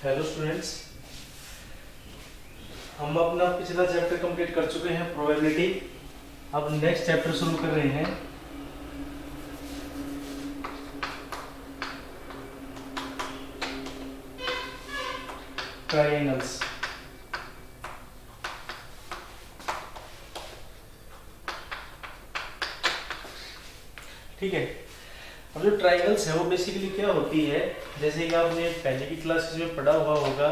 Hello students, हम अपना पिछला चैप्टर कंप्लीट कर चुके हैं प्रोबेबिलिटी। अब नेक्स्ट चैप्टर शुरू कर रहे हैं ट्रायंगल्स। ठीक है, अब जो ट्रायंगल्स है वो बेसिकली क्या होती है, जैसे कि आपने पहले की क्लासेस में पढ़ा हुआ होगा।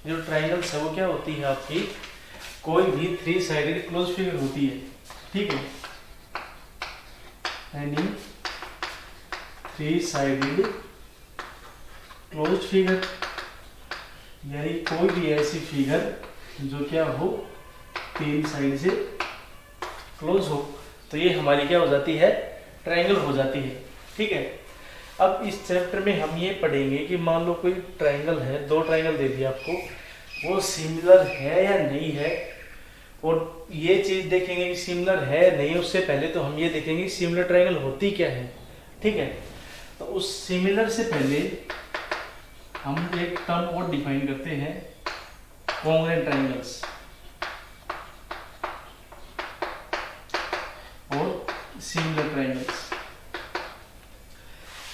जो ट्रायंगल्स है वो क्या होती है, आपकी कोई भी थ्री साइडेड क्लोज फिगर होती है। ठीक है, any three sided close figure, यानी कोई भी ऐसी फिगर जो क्या हो तीन साइड से क्लोज हो, तो ये हमारी क्या हो जाती है, ट्रायंगल हो जाती है। ठीक है, अब इस चैप्टर में हम ये पढ़ेंगे कि मान लो कोई ट्रायंगल है, दो ट्रायंगल दे दिया आपको, वो सिमिलर है या नहीं है, और ये चीज देखेंगे कि सिमिलर है नहीं। उससे पहले तो हम ये देखेंगे कि सिमिलर ट्रायंगल होती क्या है। ठीक है, तो उस सिमिलर से पहले हम एक टर्म और डिफाइन करते हैं, कॉन्ग्रुएंट ट्रायंगल्स और सिमिलर ट्रायंगल्स।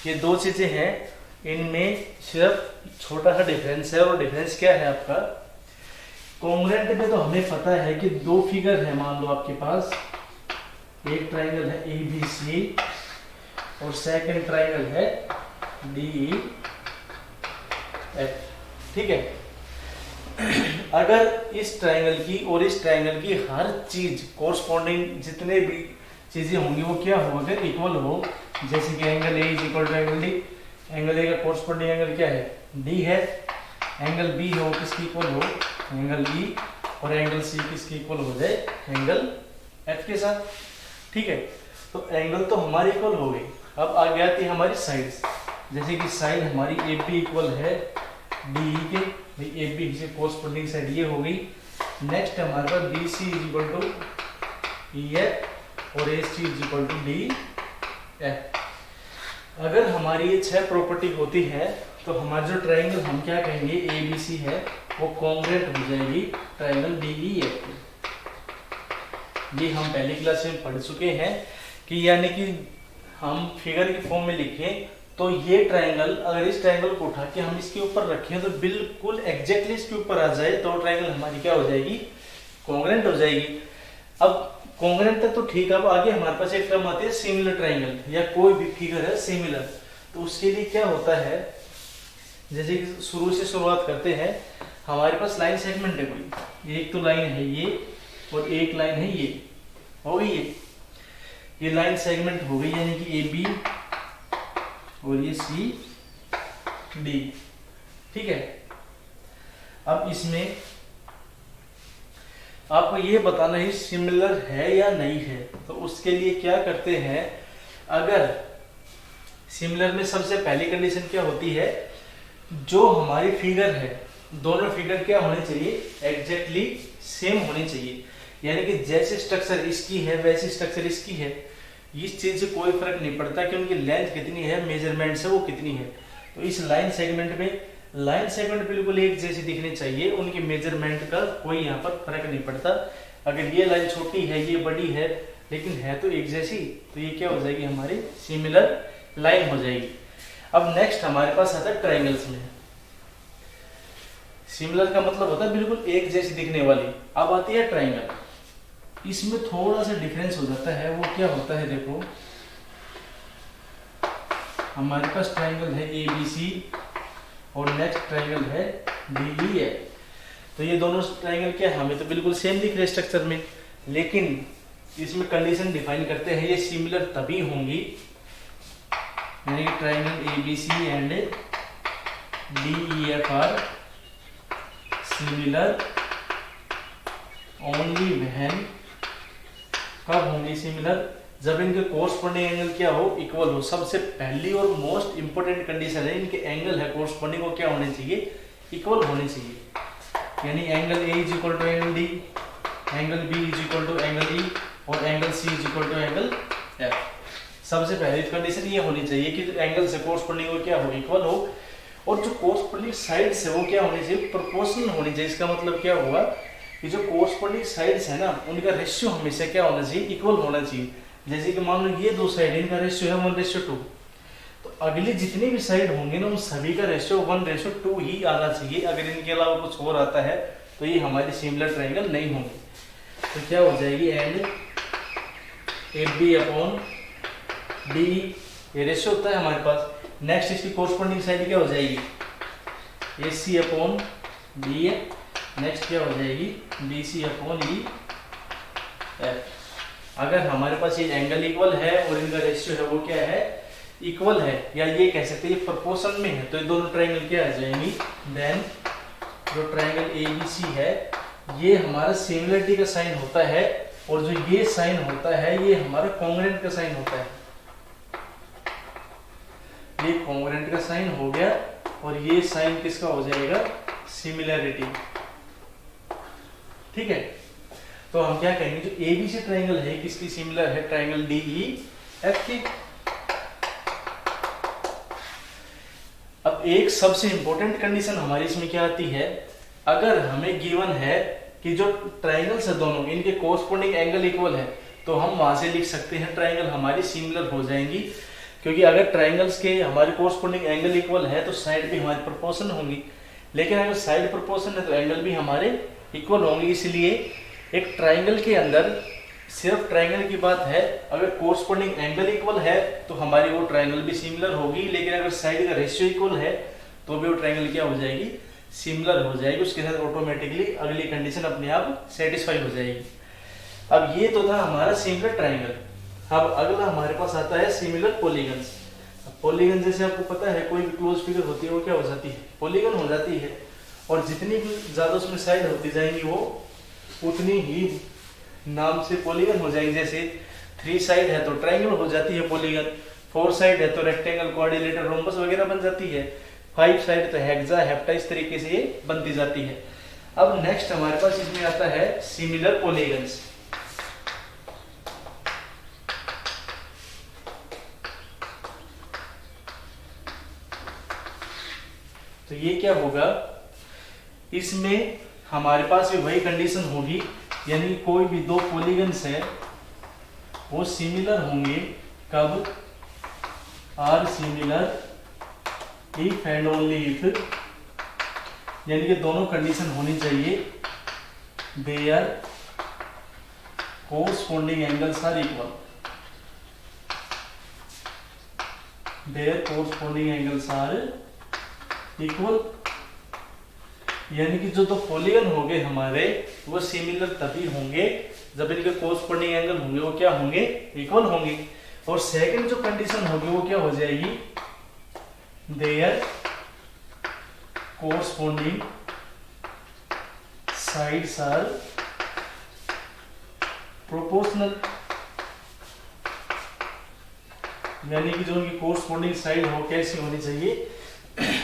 ये दो चीजें हैं, इनमें सिर्फ छोटा सा डिफरेंस है। और डिफरेंस क्या है आपका, कॉन्ग्रुएंट में तो हमें पता है कि दो फिगर है, मान लो आपके पास एक ट्रायंगल है ABC और सेकंड ट्रायंगल है DEF। ठीक है, अगर इस ट्रायंगल की और इस ट्रायंगल की हर चीज कोरस्पॉन्डिंग जितने भी चीजें होंगी वो क्या हो, अगर इक्वल हो, जैसे कि angle A is equal to angle D, angle A का कोरस्पॉन्डिंग एंगल क्या है, D है। एंगल B हो किसकी इक्वल हो, एंगल E, और एंगल C किसकी इक्वल हो जाए, एंगल F के साथ। ठीक है, तो एंगल तो हमारी इक्वल हो गई। अब आगे आती है हमारी साइड्स, जैसे कि साइड हमारी AB इक्वल है DE के, भाई AB से कोरस्पॉन्डिंग साइड ये हो गई। नेक्स्ट हमारे पास BC is equal to EF और AC is equal to DF। अगर हमारी ये 6 प्रॉपर्टी होती है तो हमारा जो ट्रायंगल हम क्या कहेंगे ABC है, वो कॉन्ग्रुएंट हो जाएगी ट्रायंगल DEF। ये हम पहली क्लास में पढ़ चुके हैं कि यानी कि हम फिगर की फॉर्म में लिखें तो ये ट्रायंगल, अगर इस ट्रायंगल को उठा के हम इसके ऊपर रखें तो बिल्कुल एग्जैक्टली इसके ऊपर आ जाए तो ट्रायंगल हमारी क्या हो जाएगी, कॉन्ग्रुएंट हो जाएगी। अब कॉन्ग्रुएंट तक तो ठीक है, अब आगे हमारे पास एक टर्म आती है सिमिलर ट्रायंगल, या कोई भी फिगर है सिमिलर। तो उसके लिए क्या होता है, जैसे कि शुरू से शुरुआत करते हैं, हमारे पास लाइन सेगमेंट है कोई, एक तो लाइन है ये और एक लाइन है ये, हो गई ये लाइन सेगमेंट हो गई, यानी कि AB और ये CD। ठीक है, अब इसमें आपको ये बताना है सिमिलर है या नहीं है। तो उसके लिए क्या करते हैं, अगर सिमिलर में सबसे पहली कंडीशन क्या होती है, जो हमारी फिगर है दोनों फिगर क्या होने चाहिए, एग्जैक्टली सेम होनी चाहिए। यानी कि जैसे स्ट्रक्चर इसकी है वैसी स्ट्रक्चर इसकी है, इस चीज से कोई फर्क नहीं पड़ता कि उनकी लेंथ कितनी है, मेजरमेंट से वो कितनी है। तो इस लाइन सेगमेंट में लाइन सेगमेंट बिल्कुल एक जैसी दिखनी चाहिए, उनकी मेजरमेंट का कोई यहाँ पर फर्क नहीं पड़ता। अगर ये लाइन छोटी है ये बड़ी है लेकिन है तो एक जैसी, तो ये क्या हो जाएगी, हमारी सिमिलर लाइन हो जाएगी। अब नेक्स्ट हमारे पास आता है ट्रायंगल्स में। सिमिलर का मतलब होता है बिल्कुल एक जैसी दिखने वाली। अब आती है ट्रायंगल, इसमें थोड़ा सा डिफरेंस हो जाता है। वो क्या होता है, देखो हमारे पास ट्रायंगल है ABC और नेक्स्ट ट्रायंगल है DEF। तो ये दोनों ट्रायंगल क्या है, हमें तो बिल्कुल सेम दिख रहे स्ट्रक्चर में, लेकिन इसमें कंडीशन डिफाइन करते हैं, ये सिमिलर तभी होंगी, यानी कि triangle ABC and DEF are similar only when, कब होंगे सिमिलर, जब इनके कोरस्पॉन्डिंग एंगल क्या हो, इक्वल हो। सबसे पहली और मोस्ट इंपोर्टेंट कंडीशन है, इनके एंगल है कोरस्पॉन्डिंग वो क्या होने चाहिए, इक्वल होने चाहिए। यानी angle A is equal to angle D, angle B is equal to angle E और angle C is equal to angle F। सबसे पहली कंडीशन ये होनी चाहिए कि एंगल से कोरस्पॉन्डिंग वो क्या हो, इक्वल हो। और जो कोरस्पोंडिंग साइड्स है वो क्या होनी चाहिए, प्रोपोर्शनल होनी चाहिए। इसका मतलब क्या हुआ कि जो कोरस्पोंडिंग साइड्स है ना उनका रेशियो हमेशा क्या होना चाहिए, इक्वल होना चाहिए। जैसे कि मान लो ये दो साइड इनका रेशियो है 1:2, तो अगली जितनी भी साइड होंगे ना उन सभी का रेशियो 1:2 ही आना चाहिए। अगर इनके अलावा कुछ और आता है तो ये हमारी सिमिलर ट्रायंगल नहीं होंगे। तो क्या हो जाएगी, एंड AB/D ये रेशियो होता है हमारे पास। नेक्स्ट इसकी कोरस्पोंडिंग साइड क्या हो जाएगी, AC/BA। नेक्स्ट क्या हो जाएगी, BC/E। अगर हमारे पास ये एंगल इक्वल है और इनका रेशियो है वो क्या है, इक्वल है, या ये कह सकते हैं प्रोपोर्शन में है, तो ये दोनों ट्रायंगल क्या आ जाएंगी, देन जो ट्रायंगल ABC है ये हमारा सिमिलरिटी का साइन होता है, और जो ये साइन होता है ये हमारा कॉन्ग्रुएंट का साइन होता है। ये कॉन्ग्रुएंट का साइन हो गया और ये साइन किसका हो जाएगा, सिमिलरिटी। ठीक है, तो हम क्या कहेंगे, जो ABC ट्रायंगल है किसकी सिमिलर है, ट्रायंगल DEF की। अब एक सबसे इंपॉर्टेंट कंडीशन हमारी इसमें क्या आती है, अगर हमें गिवन है कि जो ट्रायंगल्स है दोनों इनके कोरस्पोंडिंग एंगल इक्वल है, तो हम वहां से लिख सकते हैं ट्रायंगल हमारी सिमिलर हो जाएंगी। क्योंकि अगर ट्रायंगल्स के हमारे कोरस्पोंडिंग एंगल इक्वल है तो साइड भी हमारी प्रोपोर्शन होंगी, लेकिन अगर साइड प्रोपोर्शन है तो एंगल भी हमारे इक्वल होंगे। इसलिए एक ट्रायंगल के अंदर सिर्फ ट्रायंगल की बात है, अगर कोरस्पोंडिंग एंगल इक्वल है तो हमारी वो ट्रायंगल भी सिमिलर होगी, लेकिन अगर साइड का रेशियो इक्वल है तो भी वो ट्रायंगल क्या हो जाएगी, सिमिलर हो जाएगी। उसके साथ ऑटोमेटिकली अगली कंडीशन अपने आप सेटिस्फाई हो जाएगी। अब ये तो था हमारा सिमिलर ट्रायंगल। अब अगला हमारे पास आता है सिमिलर पॉलीगन्स। पॉलीगन जैसे आपको पता है कोई भी क्लोज फिगर होती है वो क्या हो जाती है, पॉलीगन हो जाती है, और जितनी भी ज्यादा उसमें साइड होती जाएंगी वो उतनी ही नाम से पॉलीगन हो जाएंगे। जैसे 3 साइड है तो ट्रायंगल हो जाती है पॉलीगन, 4 साइड है तो रेक्टेंगल, क्वाड्रिलेटरल, रोम्बस वगैरह बन जाती है, 5 साइड तो हेक्सा, हेप्टा, इस तरीके से ये बनती जाती है। अब नेक्स्ट हमारे पास इसमें आता है सिमिलर पॉलीगन्स। तो ये क्या होगा, इसमें हमारे पास भी वही कंडीशन होगी, यानी कोई भी दो पॉलीगन्स है वो सिमिलर होंगे कब, are similar if and only if, यानी कि दोनों कंडीशन होनी चाहिए, their corresponding angles are equal, their corresponding angles are equal. यानी कि जो दो पॉलीगन होंगे हमारे वो सिमिलर तभी होंगे जब इनके कोरस्पोंडिंग एंगल होंगे वो क्या होंगे, इक्वल होंगे। और सेकंड जो कंडीशन होगी वो क्या हो जाएगी, their corresponding sides are proportional, यानी कि जो उनकी कोरस्पोंडिंग साइड हो कैसी होनी चाहिए,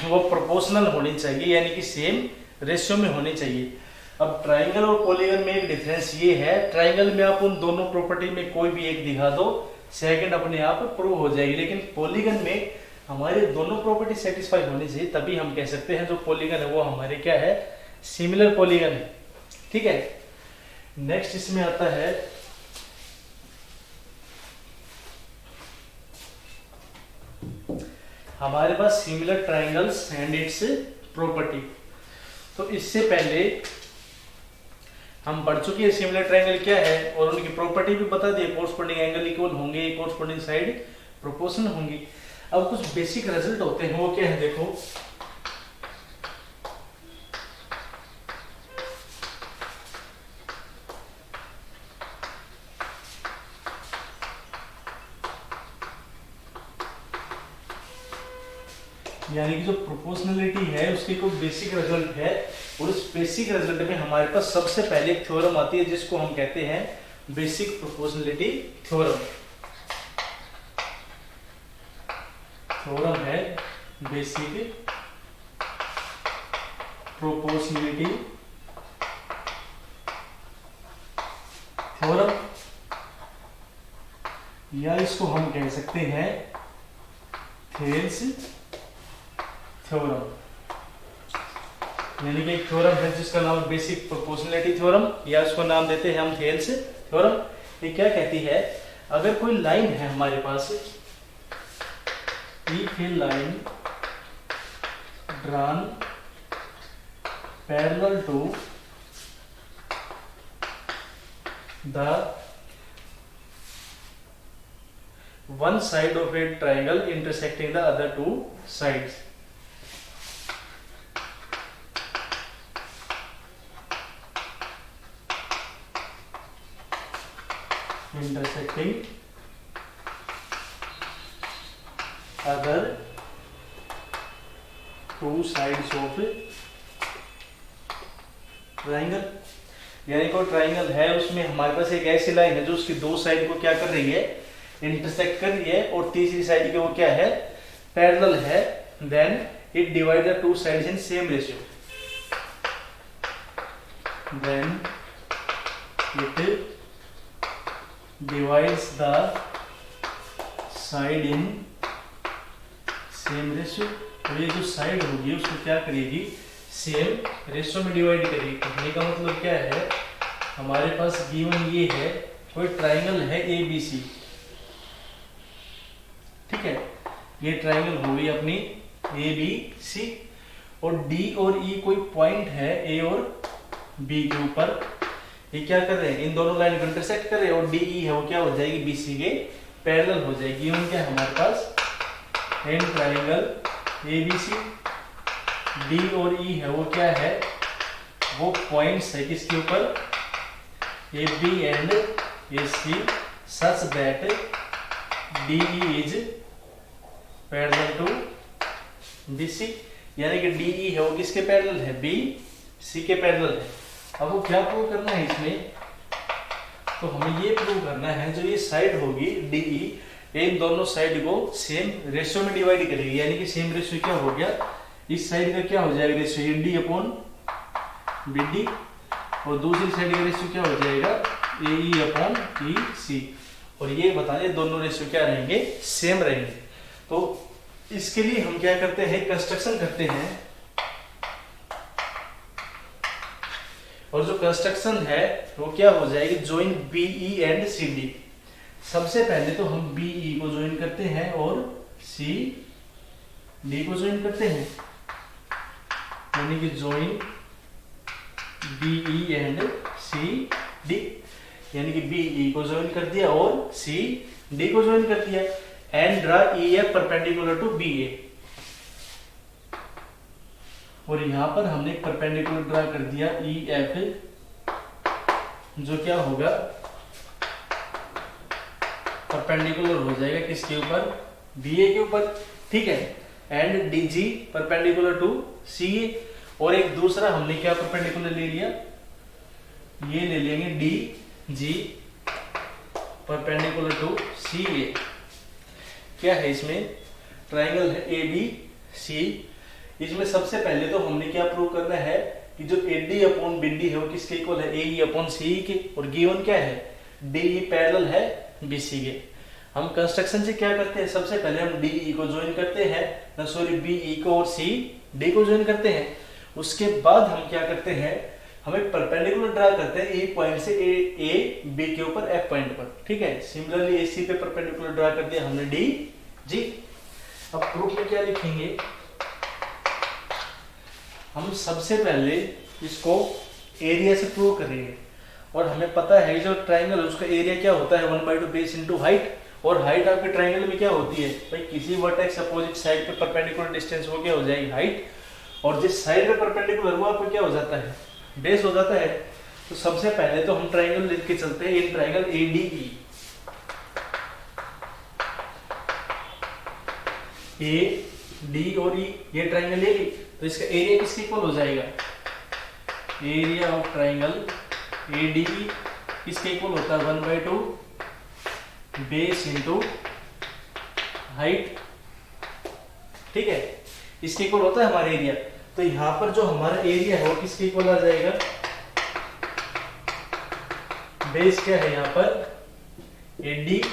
वो प्रोपोर्शनल होनी चाहिए, यानी कि सेम रेशियो में होनी चाहिए। अब ट्रायंगल और पॉलीगन में एक डिफरेंस ये है, ट्रायंगल में आप उन दोनों प्रॉपर्टी में कोई भी एक दिखा दो, सेकंड अपने आप प्रूव हो जाएगी, लेकिन पॉलीगन में हमारे दोनों प्रॉपर्टी सेटिस्फाई होनी चाहिए, तभी हम कह सकते हैं जो पॉलीगन है वो हमारे क्या है, सिमिलर पॉलीगन है। ठीक है, नेक्स्ट इसमें आता है हमारे पास similar triangles and its property. तो इससे पहले हम पढ़ चुके हैं सिमिलर ट्रायंगल क्या है और उनकी प्रॉपर्टी भी बता दिए, कोरस्पोंडिंग एंगल इक्वल होंगे, कोरस्पोंडिंग साइड प्रोपोर्शनल होंगी। अब कुछ बेसिक रिजल्ट होते हैं वो क्या है, देखो यानी कि जो प्रोपोर्शनलिटी है उसकी कोई बेसिक रिजल्ट है, और उस बेसिक रिजल्ट में हमारे पास सबसे पहले एक थ्योरम आती है जिसको हम कहते हैं बेसिक प्रोपोर्शनलिटी थ्योरम। थ्योरम है बेसिक प्रोपोर्शनलिटी थ्योरम, या इसको हम कह सकते हैं थेल्स थ्योरम, यानी कि एक थ्योरम है जिसका नाम बेसिक प्रोपोर्शनलिटी थ्योरम, या उसको नाम देते हैं हम थेल्स थ्योरम। ये क्या कहती है, अगर कोई लाइन है हमारे पास, if a line drawn parallel to the one side of a triangle intersecting the other two sides, intersecting other two sides of triangle, यानी कोई ट्राइंगल है उसमें हमारे पास एक ऐसी लाइन है जो उसकी दो साइड को क्या कर रही है, इंटरसेक्ट कर रही है, और तीसरी साइड के वो क्या है, पैरेलल है, then it divide the two sides in same ratio, then it divides the side in same ratio. तो ये जो साइड होगी उसको क्या करेगी, सेम रेशियो में डिवाइड करेगी। कहने का मतलब क्या है, हमारे पास गिवन ये है, कोई ट्राइंगल है ABC, ठीक है, ये ट्राइंगल हो गई अपनी ABC, और D और E कोई पॉइंट है A और B के ऊपर, ये क्या कर रहे हैं, इन दोनों लाइन को इंटरसेक्ट कर रहे हैं, और DE है वो क्या हो जाएगी, BC के पैरेलल हो जाएगी। गिवन क्या है हमारे पास, एन ट्राइंगल ABC, D और E है वो क्या है, वो पॉइंट्स है किसके ऊपर, AB and AC, such that DE is parallel to BC, यानी कि DE है वो किसके पैरेलल है, BC के पैरेलल है। अब वो क्या प्रूव करना है इसमें, तो हमें ये प्रूव करना है, जो ये साइड होगी DE, इन दोनों साइड को सेम रेशियो में डिवाइड करेगी, यानी कि सेम रेशियो क्या हो गया, इस साइड का क्या हो जाएगा रेशियो, AD अपॉन BD, और दूसरी साइड का रेशियो क्या हो जाएगा, AE अपॉन EC, और ये बताइए दोनों रेशियो क्या रहेंगे, सेम रहेंगे। तो इसके लिए हम क्या करते हैं, कंस्ट्रक्शन करते हैं, और जो कंस्ट्रक्शन है वो क्या हो जाएगी, ज्वाइन BE एंड CD। सबसे पहले तो हम BE को ज्वाइन करते हैं और CD को ज्वाइन करते हैं, यानी कि ज्वाइन BE एंड CD, यानी कि BE को ज्वाइन कर दिया और CD को ज्वाइन कर दिया, and draw EF perpendicular to BA, और यहां पर हमने परपेंडिकुलर ड्रा कर दिया EF, जो क्या होगा, परपेंडिकुलर हो जाएगा किसके ऊपर, BA के ऊपर, ठीक है, and DG perpendicular to CA, और एक दूसरा हमने क्या परपेंडिकुलर ले लिया, ये ले लेंगे DG परपेंडिकुलर टू CA। क्या है इसमें, ट्राइंगल है ABC, इसमें सबसे पहले तो हमने क्या प्रूव करना है कि जो AD अपॉन BD है वो किसके इक्वल है, AE अपॉन CE के, और गिवन क्या है, DE पैरेलल है BC के। हम कंस्ट्रक्शन से क्या करते हैं, सबसे पहले हम DE को ज्वाइन करते हैं, सॉरी BE को और CD को ज्वाइन करते हैं, उसके बाद हम क्या करते हैं, हमें परपेंडिकुलर ड्रा करते हैं E पॉइंट से A B के ऊपर F पॉइंट पर, ठीक है। सिमिलरली AC पे परपेंडिकुलर ड्रा कर दिया हमने DG। अब प्रूफ में क्या लिखेंगे, हम सबसे पहले इसको एरिया से प्रूव करेंगे, और हमें पता है जो ट्राइंगल उसका एरिया क्या होता है, 1/2 बेस इनटू हाइट, और हाइट आपके ट्राइंगल में क्या होती है भाई, किसी वर्टेक्स अपोजिट साइड पे परपेंडिकुलर डिस्टेंस वो क्या हो जाएगी हाइट, और जिस साइड पे परपेंडिकुलर वो आपको क्या हो जाता है, बेस हो जाता है। तो सबसे पहले तो हम ट्राइंगल लिख के चलते हैं, इन ट्राइंगल ADE, AD और E, ये ट्राइंगल AD, तो इसका एरिया किसके इक्वल हो जाएगा, एरिया ऑफ ट्राइंगल ADE किसके इक्वल होता है, 1/2 बेस इंटू हाइट, ठीक है, इसके इक्वल होता है हमारा एरिया। तो यहाँ पर जो हमारा एरिया है वो किसके इक्वल आ जाएगा, बेस क्या है यहाँ पर AD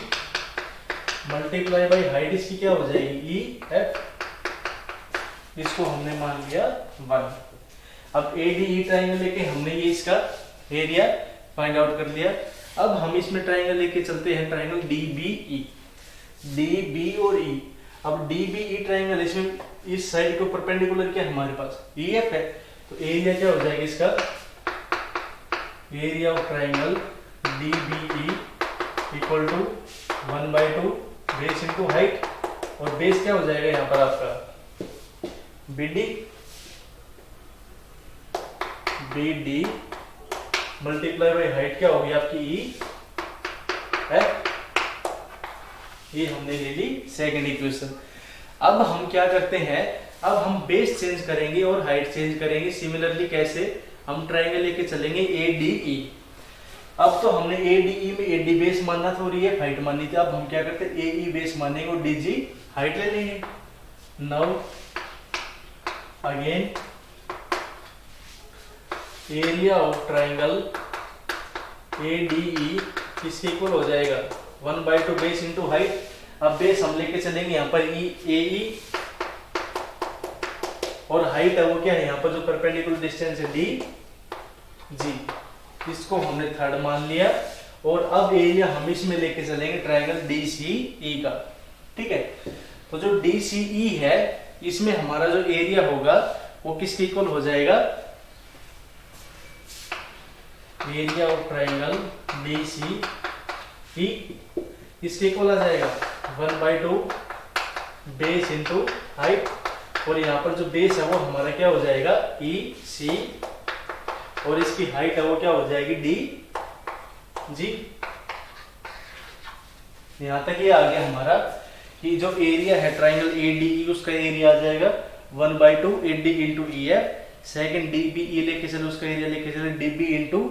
मल्टीप्लाई बाई हाइट, इसकी क्या हो जाएगी EF, इसको हमने मान लिया 1। अब ADE ट्राइंगल लेके हमने ये इसका एरिया फाइंड आउट कर लिया। अब हम इसमें ट्राइंगल लेके चलते हैं, ट्राइंगल DBE, DB और E। अब DBE ट्राइंगल, इसमें इस साइड को परपेंडिकुलर क्या है हमारे पास, EF है, तो एरिया क्या हो जाएगा इसका, area of triangle DBE equal to 1/2 base into height, और बेस क्या हो जाएगा यहाँ पर आपका BD मल्टीप्लाई बाई हाइट क्या होगी आपकी EF। ये हमने ले ली सेकंड इक्वेशन। अब हम क्या करते हैं, अब हम बेस चेंज करेंगे और हाइट चेंज करेंगे। सिमिलरली कैसे, हम ट्राइंगल लेके चलेंगे ADE। अब तो हमने ADE में AD बेस मानना था और EF हाइट माननी थी। अब हम क्या करते हैं, AE बेस मानेंगे और DG हाइट ले लेंगे। Now again area of triangle ADE किसके इक्वल हो जाएगा, 1/2 बेस इंटू हाइट। अब बेस हम लेके चलेंगे यहाँ पर AE, और हाइट है वो क्या है यहाँ पर जो परपेंडिकुलर डिस्टेंस है DG, इसको हमने थर्ड मान लिया। और अब एरिया हम इसमें लेके चलेंगे ट्राइंगल DCE का, ठीक है। तो जो DCE है इसमें हमारा जो एरिया होगा वो किसके इक्वल हो जाएगा, एरिया ऑफ ट्राइंगल DCE इसके इक्वल आ जाएगा 1/2 बेस इंटू हाइट, और यहाँ पर जो बेस है वो हमारा क्या हो जाएगा EC, और इसकी हाइट है वो क्या हो जाएगी DG। यहाँ तक ये आ गया हमारा कि जो एरिया है ट्राइंगल ADE उसका एरिया आ जाएगा 1/2 AD into EF। Second DBE लेके चले, उसका एरिया लेके चले DB इंटू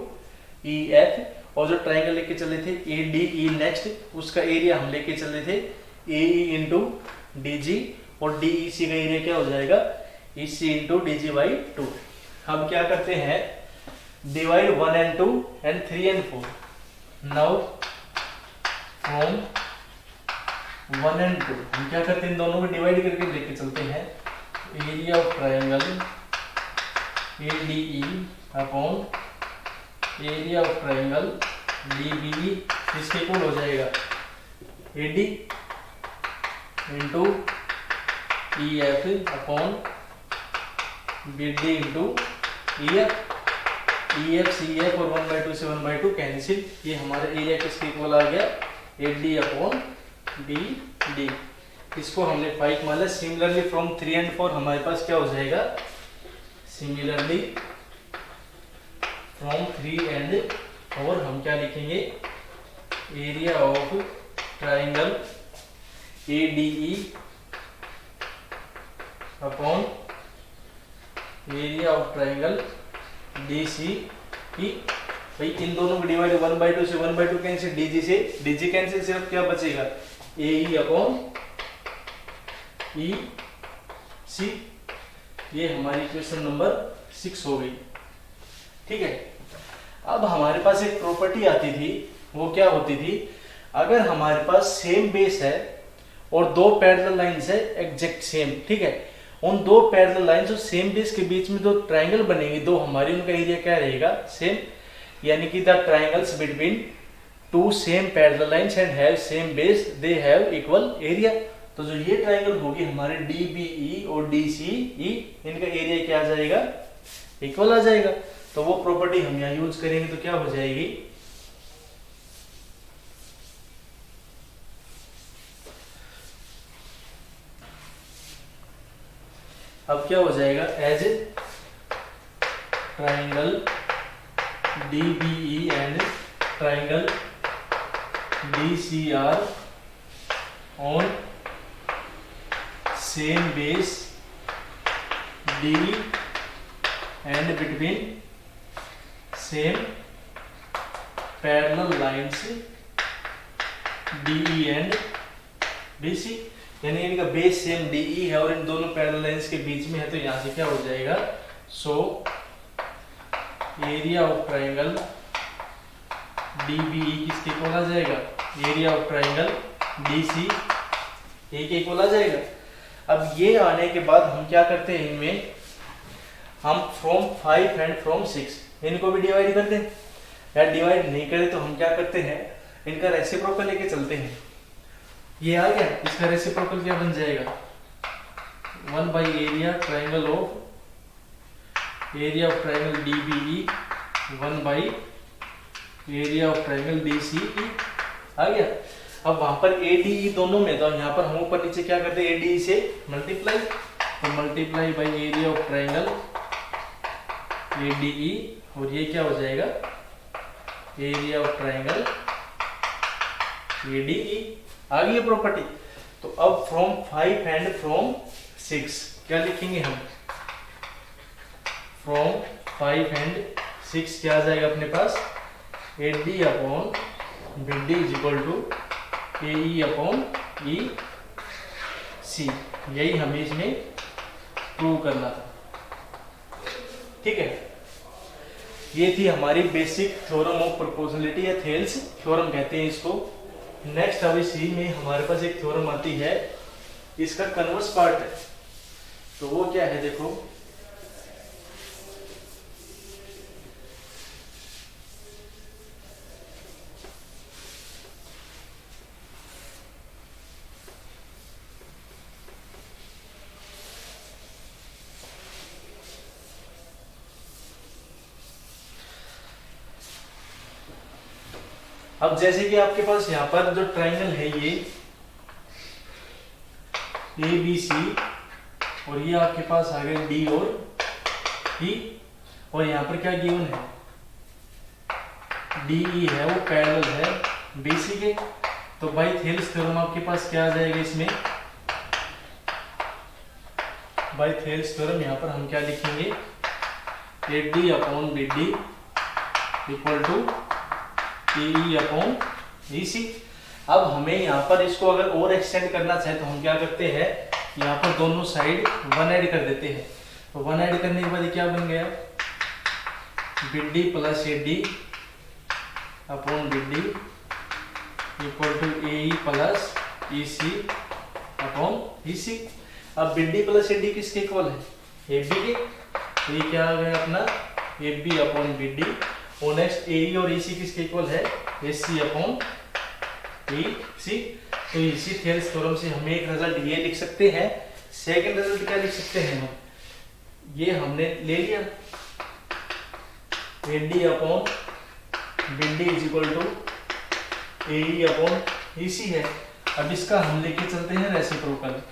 EF। और जो ट्राइंगल लेके चले थे ADE नेक्स्ट, उसका एरिया हम लेके चले थे AE इंटू DG, और DEC का एरिया क्या हो जाएगा EC इंटू DG/2। हम क्या करते हैं, divide 1 and 2 and 3 and 4। Now from 1 and 2 हम क्या करते हैं, इन दोनों को डिवाइड करके लेके चलते हैं। Area of triangle ADE upon area of triangle DBE इसके इक्वल हो जाएगा AD into EF upon BD into EF। EF CF और 1/2 से 1/2 कैंसिल, ये हमारा एरिया किसके इक्वल आ गया, AD अपॉन BD। इसको हमने 5 मान लिया। सिमिलरली फ्रॉम 3 and 4 हमारे पास क्या हो जाएगा, सिमिलरली फ्रॉम 3 and 4 हम क्या लिखेंगे, area of triangle ADE upon area of triangle DCE। भाई इन दोनों को डिवाइड 1/2 से 1/2 कैंसिल, DG से DG कैंसिल, सिर्फ क्या बचेगा AE अपॉन EC। ये हमारी इक्वेशन नंबर 6 हो गई, ठीक है। अब हमारे पास एक प्रॉपर्टी आती थी, वो क्या होती थी, अगर हमारे पास सेम बेस है और दो पैरेलल लाइंस है एग्जैक्ट सेम, ठीक है, उन दो पैरेलल लाइंस और सेम बेस के बीच में दो ट्राइंगल बनेंगे, दो हमारी, उनका एरिया क्या रहेगा सेम, यानी कि the triangles between two same parallel lines and have same base they have equal area. तो जो ये ट्राइंगल होगी हमारे DBE और DCE, इनका एरिया क्या आ जाएगा, इक्वल आ जाएगा। तो वो प्रॉपर्टी हम यहाँ यूज करेंगे तो क्या हो जाएगी, अब क्या हो जाएगा, as triangle DBE and triangle DCR on same base D and between same parallel lines DE and BC, यानी इनका बेस सेम DE है और इन दोनों पैरेलल लाइंस के बीच में है, तो यहां से क्या हो जाएगा, so area of triangle DBE किसके इक्वल आ जाएगा, एरिया ऑफ ट्राइंगल DC के इक्वल आ जाएगा। अब ये आने के बाद हम क्या करते हैं, इनमें हम फ्रॉम 5 एंड फ्रॉम 6 इनको भी डिवाइड कर दें, या डिवाइड नहीं करें तो हम क्या करते हैं, इनका रेसिप्रोकल लेके चलते हैं। ये आ गया, इसका रेसिप्रोकल क्या बन जाएगा, 1 by area triangle of DBE 1 by area of triangle DCE आ गया। अब वहां पर ADE दोनों में, तो यहाँ पर हम ऊपर नीचे क्या करते हैं, ADE से मल्टीप्लाई, तो multiply by area of triangle ADE, और ये क्या हो जाएगा, एरिया ऑफ ट्राइंगल ADE। आ गई प्रॉपर्टी। तो अब फ्रॉम 5 एंड फ्रॉम 6 क्या लिखेंगे हम, फ्रॉम 5 एंड 6 क्या आ जाएगा अपने पास, AD upon BD is equal to AE upon EC। यही हमें इसमें प्रूव करना था, ठीक है। ये थी हमारी बेसिक थ्योरम ऑफ प्रोपोर्शनलिटी, या थेल्स थ्योरम कहते हैं इसको। नेक्स्ट अब इसी में हमारे पास एक थ्योरम आती है, इसका कन्वर्स पार्ट है, तो वो क्या है देखो, अब जैसे कि आपके पास यहाँ पर जो ट्राइंगल है ये ABC, और ये आपके पास आ गए D और E, और यहाँ पर क्या गिवन है, DE है वो पैरेलल है BC के। तो बाई थेल्स थ्योरम आपके पास क्या आ जाएगा इसमें, बाई थेल्स थ्योरम यहाँ पर हम क्या लिखेंगे, AD upon BD equal to AE upon EC। अब हमें यहाँ पर इसको अगर और एक्सटेंड करना चाहे तो हम क्या करते हैं, यहाँ पर दोनों साइड 1 ऐड कर देते हैं। तो 1 ऐड करने के बाद क्या बन गया, BD plus AD upon BD equal to AE plus EC upon EC। अब BD प्लस AD किसके इक्वल है, AB के, तो ये क्या आ गया अपना AB अपॉन BD। और नेक्स्ट AE और EC किसके इक्वल है, AC अपॉन EC। तो इसी थेल्स थ्योरम से हमें एक रिजल्ट ये लिख सकते हैं। सेकंड रिजल्ट क्या लिख सकते हैं हम, ये हमने ले लिया AD upon BD is equal to AE upon EC है। अब इसका हम लेके चलते हैं रेसिप्रोकल।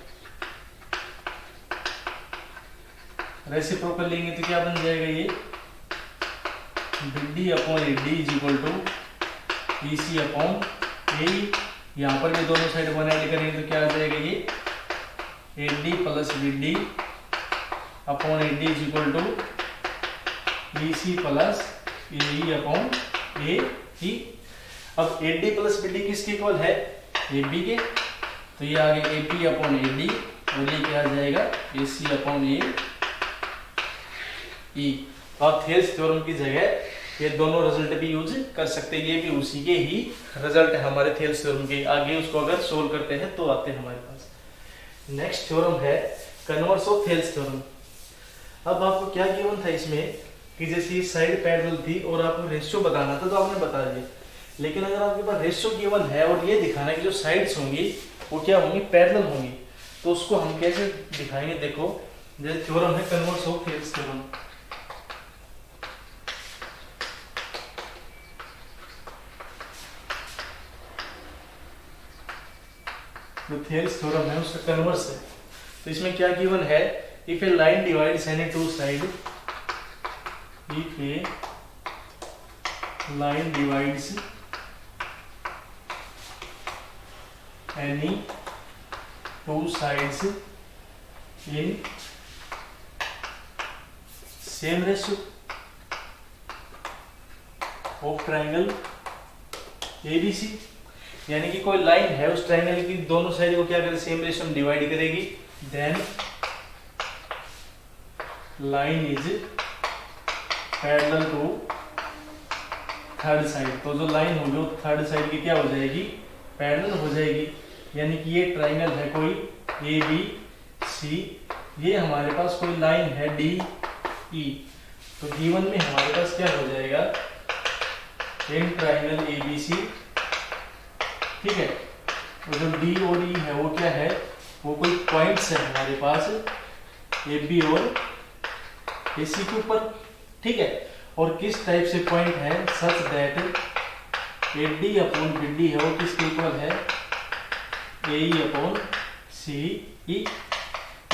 रेसिप्रोकल लेंगे तो क्या बन जाएगा, ये BD upon AD is equal to EC upon AE। यहाँ पर भी दोनों साइड 1 ऐड करेंगे तो क्या आ जाएगा, ये AD plus BD upon AD is equal to EC plus AE upon AE। अब AD प्लस BD किसके इक्वल है, AB के, तो ये आ गया AP अपॉन AD, और ये क्या आ जाएगा, AC अपॉन AE। और थेल्स थ्योरम की जगह ये दोनों रिजल्ट भी यूज कर सकते हैं, ये भी उसी के ही रिजल्ट है हमारे थेल्स थ्योरम के। आगे उसको अगर सोल्व करते हैं तो आते हैं हमारे पास। नेक्स्ट थ्योरम है कन्वर्स ऑफ थेल्स थ्योरम। अब आपको क्या गिवन था इसमें कि जैसे साइड पैरेलल थी और आपको रेशियो बताना था तो आपने बता दिया, लेकिन अगर आपके पास रेशियो गिवन है और ये दिखाना है कि जो साइड्स होंगी वो क्या होंगी, पैरेलल होंगी, तो उसको हम कैसे दिखाएंगे, देखो जैसे थ्योरम है कन्वर्स ऑफ थेल्स थ्योरम। जो थेल्स थ्योरम है उसका कन्वर्स है। तो इसमें क्या गिवन है, if a line divides any two side, if a line divides any two sides in same ratio of triangle ABC, यानी कि कोई लाइन है उस ट्राइंगल की दोनों साइड को क्या करें, सेम रेशियो में डिवाइड करेगी, then line is parallel to third side. तो जो लाइन होगी वो थर्ड साइड की क्या हो जाएगी, पैरेलल हो जाएगी। यानी कि ये ट्राइंगल है कोई ABC, सी, ये हमारे पास कोई लाइन है डी ई, तो गिवन में हमारे पास क्या हो जाएगा, in triangle A B C, ठीक है। और जो डी और ई है वो क्या है, वो कोई पॉइंट्स है हमारे पास ए बी और ए सी के ऊपर, ठीक है। और किस टाइप से पॉइंट है, such that A D upon B D है वो किसके इक्वल है, ए ई अपॉन सी ई।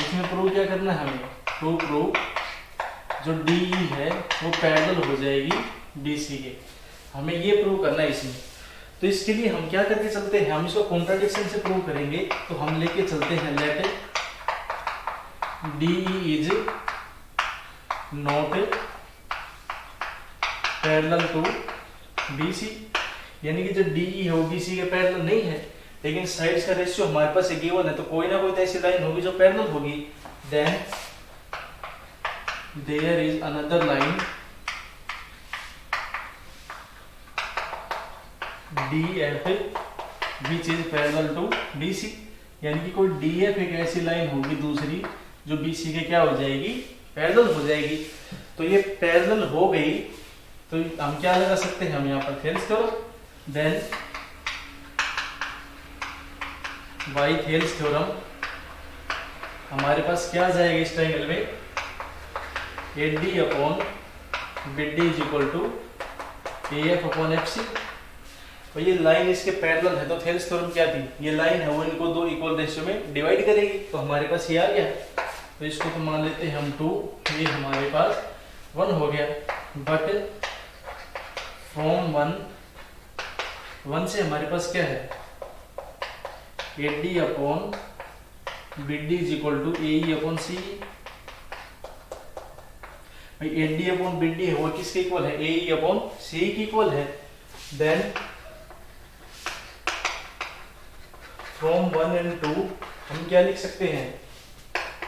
इसमें प्रूव क्या करना है हमें, टू प्रूव जो डी ई है वो पैरेलल हो जाएगी डी सी के, हमें ये प्रूव करना है इसमें। तो इसके लिए हम क्या करके चलते हैं, हम इसको कॉन्ट्राडिक्शन से प्रूव करेंगे। तो हम लेके चलते हैं let D E is not parallel to B C, यानी कि जो डी ई है वो बी सी के पैरेलल नहीं है, लेकिन साइड्स का रेशियो हमारे पास गिवन है, तो कोई ना कोई तो ऐसी लाइन होगी जो पैरेलल होगी। Then there is another line D F which is parallel to D C, यानी कि कोई डी एफ एक ऐसी लाइन होगी दूसरी जो बी सी के क्या हो जाएगी, पैरेलल हो जाएगी। तो ये पैरेलल हो गई, तो हम क्या लगा सकते हैं, हम यहाँ पर थेल्स करो, देन बाई थेल्स थ्योरम हमारे पास क्या आ जाएगा इस ट्रायंगल में, A D upon B D is equal to A F upon F C. तो ये लाइन इसके पैरेलल है, तो थेल्स थ्योरम क्या थी, ये लाइन है वो इनको दो इक्वल रेशियो में डिवाइड करेगी, तो हमारे पास ये आ गया। तो इसको तो मान लेते हैं हम 2, ये हमारे पास 1 हो गया। बट फ्रॉम 1 से हमारे पास क्या है, A D upon B D is equal to A E upon C. भाई A D upon B D है वो किसके इक्वल है, ए ई अपॉन सी के इक्वल है। देन फ्रॉम 1 एंड 2 हम क्या लिख सकते हैं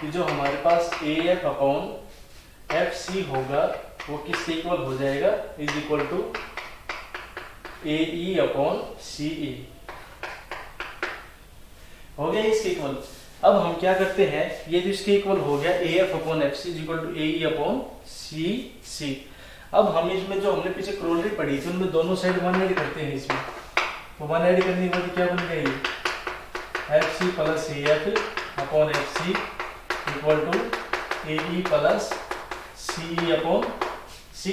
कि जो हमारे पास A F upon F C होगा वो किसके इक्वल हो जाएगा, is equal to A E upon C E, हो गया इसके इक्वल। अब हम क्या करते हैं, ये जो इसके इक्वल हो गया A F upon F C is equal to A E upon C C. अब हम इसमें जो हमने पीछे क्रोनरी पढ़ी थी उनमें दोनों साइड 1 ऐड करते हैं इसमें, तो 1 ऐड करने के बाद क्या बन गया, ये F C plus A F upon F C equal to A E plus C E upon C.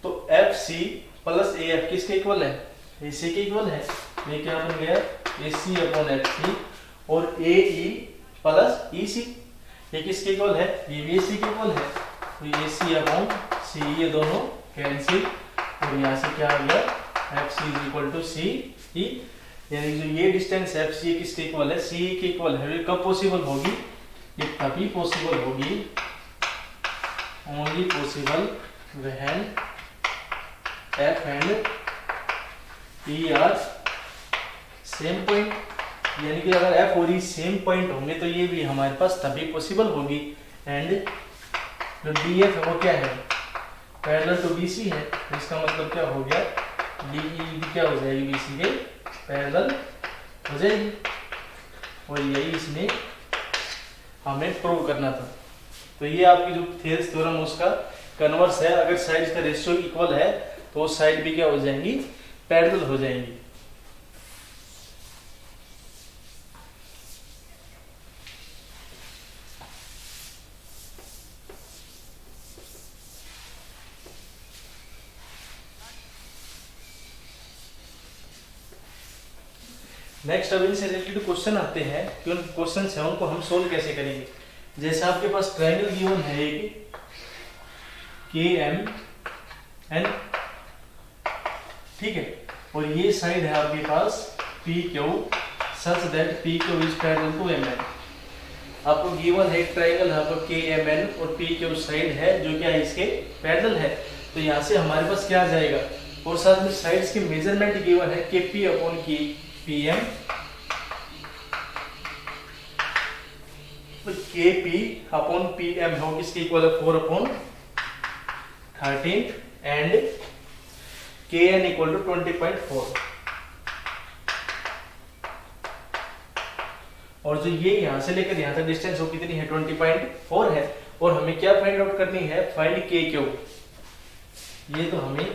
तो F C plus A F किसके इक्वल है, ए सी के इक्वल है, ये क्या बन गया ए सी अपॉन एफ सी, और ए ई प्लस ई सी ये किसके इक्वल है, ये भी ए सी के इक्वल है, तो ए सी अपॉन सी ये दोनों कैंसिल, और यहाँ से क्या आ गया F C is equal to C E, यानी जो ये डिस्टेंस एफ सी किसके इक्वल है, सी के इक्वल है। कब पॉसिबल होगी, ये तभी पॉसिबल होगी, only possible when F and E R same point, यानी कि अगर एफ और ई सेम पॉइंट होंगे तो ये भी हमारे पास तभी पॉसिबल होगी। एंड जो डी एफ है वो क्या है, पैरेलल टू बी सी है, तो इसका मतलब क्या हो गया, डी ई भी क्या हो जाएगी, बी सी के पैरेलल हो जाएगी। और यही इसमें हमें प्रूव करना था। तो ये आपकी जो थेल्स थ्योरम उसका कन्वर्स है, अगर साइड्स का रेशियो इक्वल है तो साइड भी क्या हो जाएंगी, पैरेलल हो जाएंगी। नेक्स्ट अब इनसे रिलेटेड क्वेश्चन आते हैं कि उन क्वेश्चन है उनको हम सोल्व कैसे करेंगे। जैसे आपके पास ट्रायंगल गिवन है एक के एम एन, ठीक है, और ये साइड है आपके पास P Q such that P Q is parallel to M N. आपको गिवन है एक ट्रायंगल है आपको के एम एन और पी क्यू साइड है जो क्या है इसके पैरेलल है, तो यहाँ से हमारे पास क्या आ जाएगा, और साथ में साइड्स की मेजरमेंट गिवन है के पी अपॉन की पी एम, के पी अपॉन पी एम हो किसके इक्वल है 4 अपॉन 13 एंड के एन इक्वल टू 20.4। और जो ये यहाँ से लेकर यहाँ तक डिस्टेंस वो कितनी है 20.4 है। और हमें क्या फाइंड आउट करनी है, फाइंड के क्यू। ये तो हमें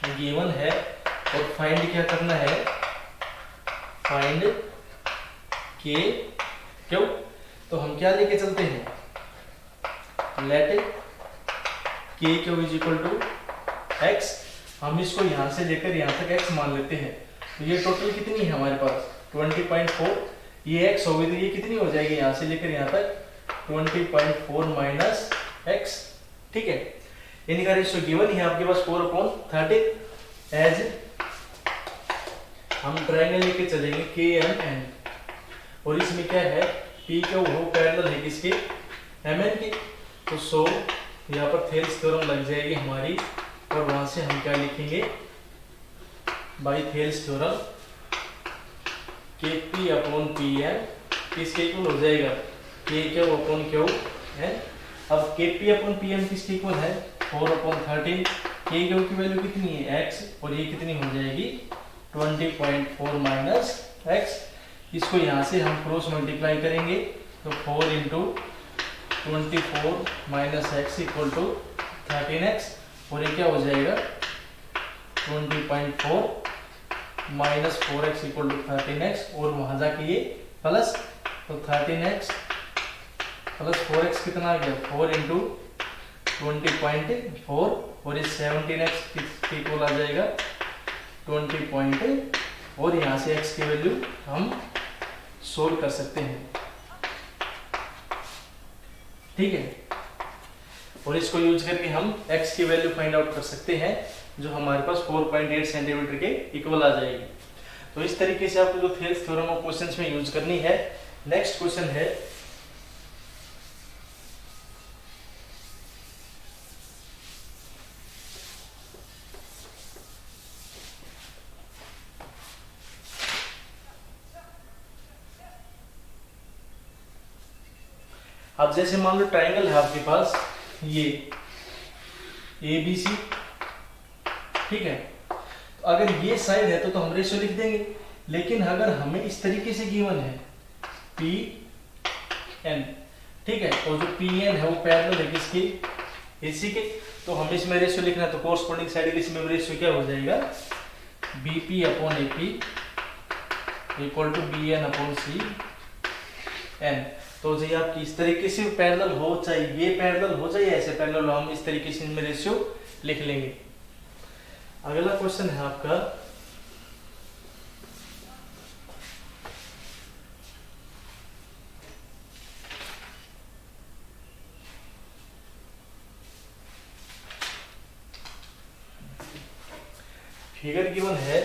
गिवन है और फाइंड क्या करना है, फाइंड के क्यू। तो हम क्या लेके चलते हैं, let K Q is equal to X. हम इसको यहां से लेकर यहां तक x मान लेते हैं। तो ये टोटल कितनी है हमारे पास 20.4, ये x होगी तो ये कितनी हो जाएगी यहां से लेकर यहां तक 20.4 माइनस x। ठीक है, इनका रेशियो गिवन है आपके पास 4/30। एज हम ट्रायंगल लेके चलेंगे KMN और इसमें क्या है P क्यू वो पैरेलल है किसके, MN के। तो सो यहाँ पर थेल्स थ्योरम लग जाएगी हमारी और वहां से हम क्या लिखेंगे, बाई थेल्स थ्योरम KP/PM किसके इक्वल हो जाएगा, KQ/Q है। अब KP/PM किसके इक्वल है 4/13। KQ की वैल्यू कितनी है x और ये कितनी हो जाएगी 20.4 माइनस x। इसको यहाँ से हम क्रॉस मल्टीप्लाई करेंगे तो 4 into 24 minus X equal to 13x और ये क्या हो जाएगा 20.4 minus 4x equal to 13x और वहां जाके ये प्लस, तो 13x प्लस 4x कितना आ गया 4 इंटू 20.4 और ये 17x इक्वल आ जाएगा 20. और यहाँ से x की वैल्यू हम सोल्व कर सकते हैं। ठीक है, और इसको यूज करके हम x की वैल्यू फाइंड आउट कर सकते हैं जो हमारे पास 4.8 सेंटीमीटर के इक्वल आ जाएगी। तो इस तरीके से आपको जो थेल्स थ्योरम ऑफ क्वेश्चंस में यूज करनी है। नेक्स्ट क्वेश्चन है अब जैसे मान लो ट्रायंगल है आपके पास ये ABC, ठीक है। तो अगर ये साइड है तो हम रेशियो लिख देंगे, लेकिन अगर हमें इस तरीके से गिवन है PN, ठीक है, और जो PN है वो पैरेलल है किसकी AC के, तो हमें इसमें रेशियो लिखना है। तो कोरस्पोंडिंग साइड के इसमें रेशियो क्या हो जाएगा BP/AP इक्वल टू BN/CN। तो जी आपकी इस तरीके से पैरेलल हो, चाहे ये पैरेलल हो चाहे ऐसे पैरेलल हो, हम इस तरीके से इनमें रेशियो लिख लेंगे। अगला क्वेश्चन है आपका फिगर गिवन है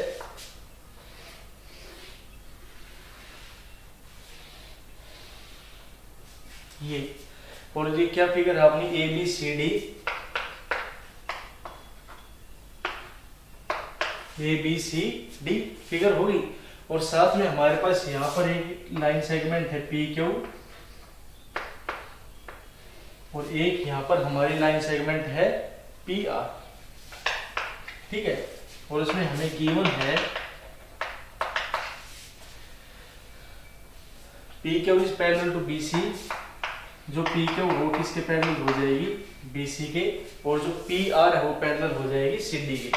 ये, और ये क्या फिगर है आपने ABCD फिगर होगी। और साथ में हमारे पास यहाँ पर एक लाइन सेगमेंट है PQ और एक यहाँ पर हमारी लाइन सेगमेंट है PR, ठीक है। और इसमें हमें गिवन है PQ is parallel to BC, जो PQ वो किसके पैरेलल हो जाएगी BC के, और जो PR है वो पैरेलल हो जाएगी CD के।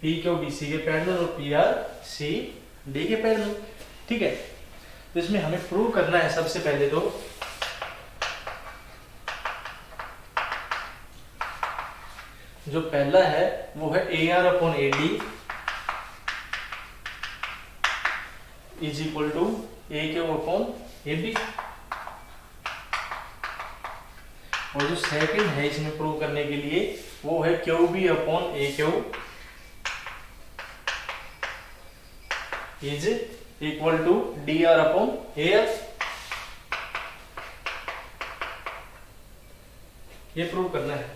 PQ BC के पैरेलल और PR CD के पैरेलल, ठीक है। तो इसमें हमें प्रूव करना है सबसे पहले तो जो पहला है वो है AR/AD is equal to AQ/AB, और जो सेकंड है इसमें प्रूव करने के लिए वो है QB/AQ is equal to DR/AF। ये प्रूव करना है,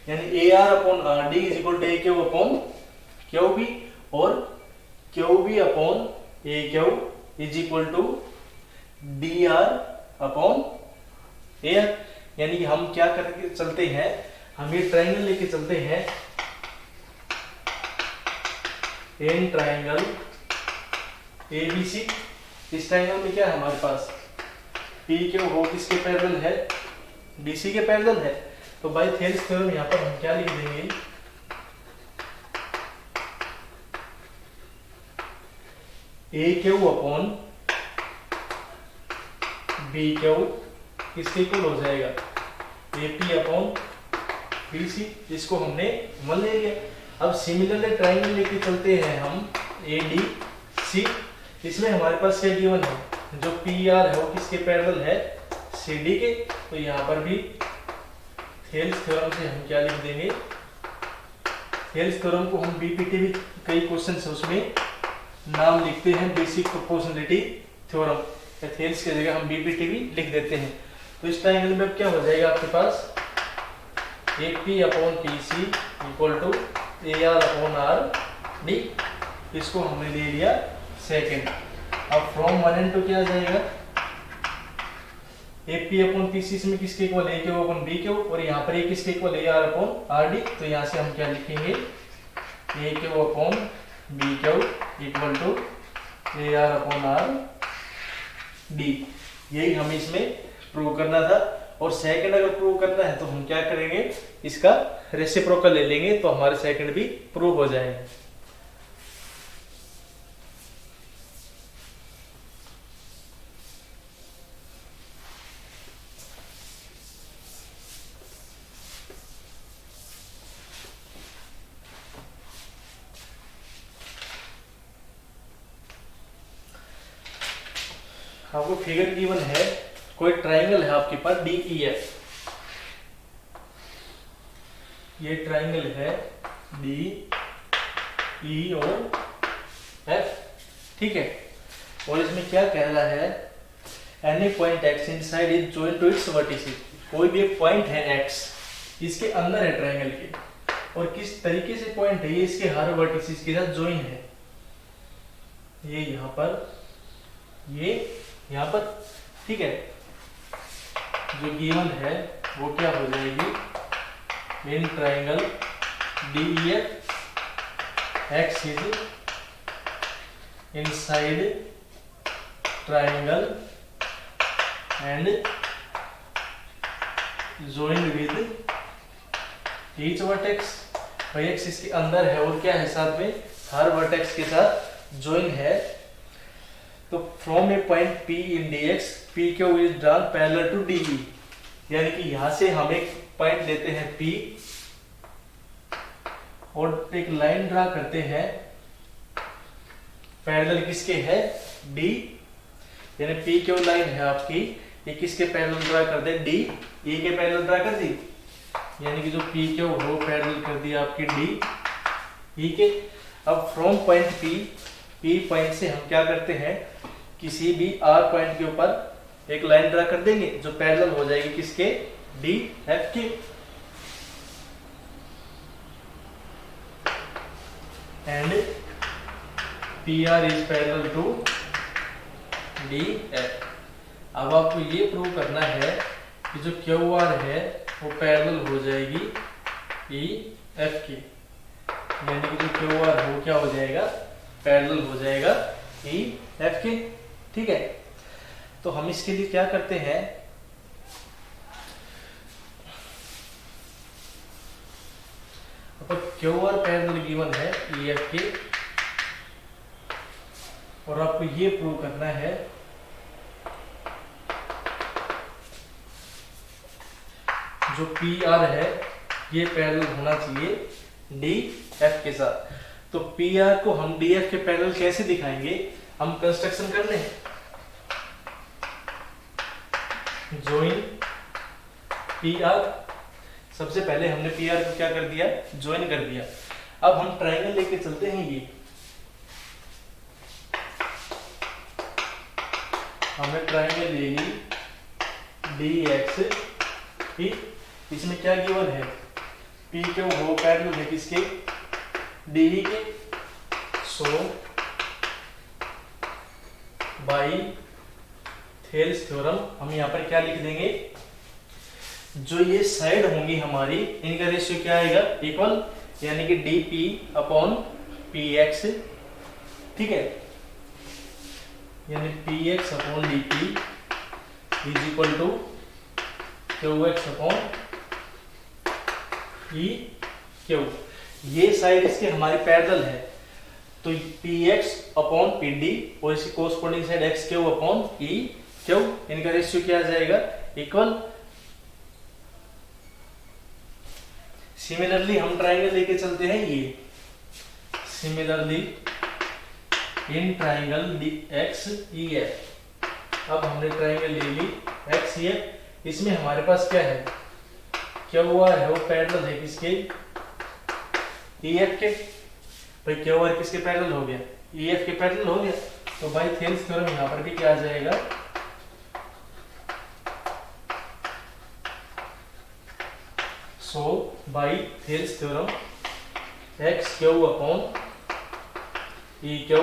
यानी AR/RD is equal to AQ/QB और QB/AQ is equal to DR/AF। यानी कि हम क्या करके चलते हैं, हम ये ट्रायंगल लेके चलते हैं, in triangle A B C. इस ट्राइंगल में क्या है हमारे पास, पी क्यू वो किसके पैरेलल है, बी सी के पैरेलल है। तो बाय थेल्स थ्योरम यहाँ पर हम क्या लिख देंगे, A Q upon B Q किसके इक्वल हो जाएगा, A P upon B C. इसको हमने 1 ले लिया। अब सिमिलरली ट्राइंगल लेके चलते हैं हम ए डी सी। इसमें हमारे पास क्या गिवन है, जो पी आर है वो किसके पैरेलल है, सी डी के। तो यहाँ पर भी थेल्स थ्योरम से हम क्या लिख देंगे, थेल्स थ्योरम को हम बीपीटी भी कई क्वेश्चन है उसमें नाम लिखते हैं बेसिक प्रोपोर्शनलिटी थ्योरम, थेल्स की जगह हम बीपीटी भी लिख देते हैं। तो इस ट्राइंगल में क्या हो जाएगा आपके पास, A P upon P C equal to A R upon R D. इसको हमने ले लिया सेकेंड। अब फ्रॉम 1 एंड 2 क्या आ जाएगा, A P upon P C इसमें किसके equal, A Q upon B Q, और यहाँ पर ए किसके equal, A R upon R D. तो यहाँ से हम क्या लिखेंगे, A Q upon B Q equal to A R upon R D. यही हमें इसमें प्रूव करना था। और सेकंड अगर प्रूव करना है तो हम क्या करेंगे, इसका रेसिप्रोकल ले लेंगे, तो हमारे सेकंड भी प्रूव हो जाएगा। आपको फिगर गिवन है, कोई ट्राइंगल है आपके पास डी ई एफ। ये ट्राइंगल है डी ई और एफ, ठीक है। और इसमें क्या कह रहा है, any point X inside is joint to its vertices. कोई भी एक पॉइंट है एक्स, इसके अंदर है ट्राइंगल के, और किस तरीके से पॉइंट है, ये इसके हर वर्टिसेस के साथ जॉइन है। ये यहाँ पर, ये यहाँ पर, ठीक है। जो गिवन है वो क्या हो जाएगी, इन triangle D E F x is inside triangle and joined with each vertex. भाई एक्स इसके अंदर है और क्या है साथ में, हर वर्टेक्स के साथ ज्वाइन है। तो from a point P in dx PQ is drawn parallel to DE। यानी कि यहां से हम एक पॉइंट लेते हैं P और एक लाइन ड्रा करते हैं पैरेलल किसके है, D। यानी PQ लाइन है आपकी, ये किसके पैरेलल ड्रा कर दे, D। E के पैरेलल ड्रा कर दी, यानी कि जो PQ हो पैरेलल कर दी आपकी D E के। अब फ्रॉम पॉइंट P पॉइंट से हम क्या करते हैं, किसी भी R पॉइंट के ऊपर एक लाइन ड्रा कर देंगे जो पैरेलल हो जाएगी किसके, D F के। And PR is parallel to D F। अब आपको ये प्रूव करना है कि जो QR है वो पैरेलल हो जाएगी E F की, यानी कि जो QR हो क्या हो जाएगा, पैरेलल हो जाएगा E F के, ठीक है। तो हम इसके लिए क्या करते हैं, QR पैरेलल गिवन है E F के, और आपको ये प्रूव करना है जो PR है ये पैरेलल होना चाहिए D F के साथ। तो PR को हम DF के पैरेलल कैसे दिखाएंगे, हम कंस्ट्रक्शन कर लें, ज्वाइन PR। सबसे पहले हमने PR को क्या कर दिया, ज्वाइन कर दिया। अब हम ट्राइंगल लेके चलते हैं, ये हमने ट्राइंगल ले ली DXP। इसमें क्या गिवन है, PQ वो पैरेलल है किसके, DE के। सो बाई थेल्स थ्योरम हम यहाँ पर क्या लिख देंगे, जो ये साइड होंगी हमारी इनका रेशियो क्या आएगा, इक्वल, यानी कि DP अपॉन PX, ठीक है। यानी P X upon D P is equal to Q X upon E Q. ये साइड इसके हमारी पैरेलल है, तो P X upon P D और इसकी corresponding side X Q upon E Q, इनका रेशियो क्या आ जाएगा, इक्वल। सिमिलरली हम ट्राइंगल लेके चलते हैं ये, similarly in triangle D x E F. अब हमने ट्राइंगल ले ली एक्स ई एफ, इसमें हमारे पास क्या है, क्यू आर है वो पैरेलल है किसके, ई एफ के। भाई क्यू आर किसके पैरेलल हो गया, ई एफ के पैरेलल हो गया, तो भाई थेल्स थ्योरम यहाँ पर भी क्या आ जाएगा, so by Thales theorem X Q upon E Q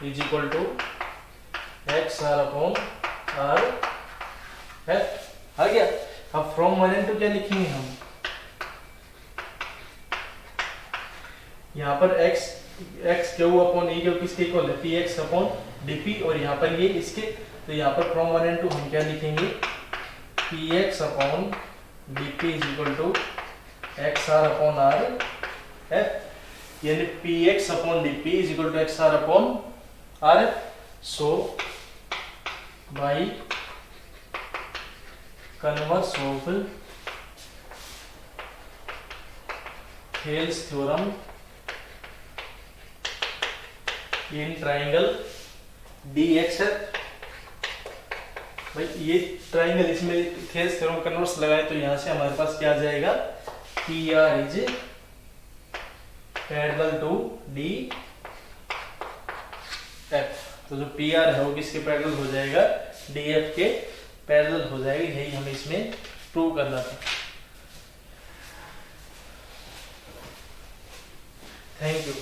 is equal to X R upon R F. आ गया। अब फ्रॉम 1 and 2 क्या लिखेंगे हम, यहाँ पर x Q upon E Q किसके इक्वल है, पी एक्स अपॉन डीपी, और यहाँ पर ये इसके, तो यहाँ पर फ्रॉम 1 and 2 हम क्या लिखेंगे, P X upon DP is equal to X R upon R F, यानी P X upon DP is equal to X R upon R F. So by converse of Thales theorem in triangle D X F. भाई ये triangle, इसमें Thales theorem converse लगाए तो यहां से हमारे पास क्या आ जाएगा, P R is parallel to D F. तो जो पी आर है वो किसके पैरेलल हो जाएगा, डी एफ के पैरेलल हो जाएगा। यही हमें इसमें प्रूव करना था। Thank you.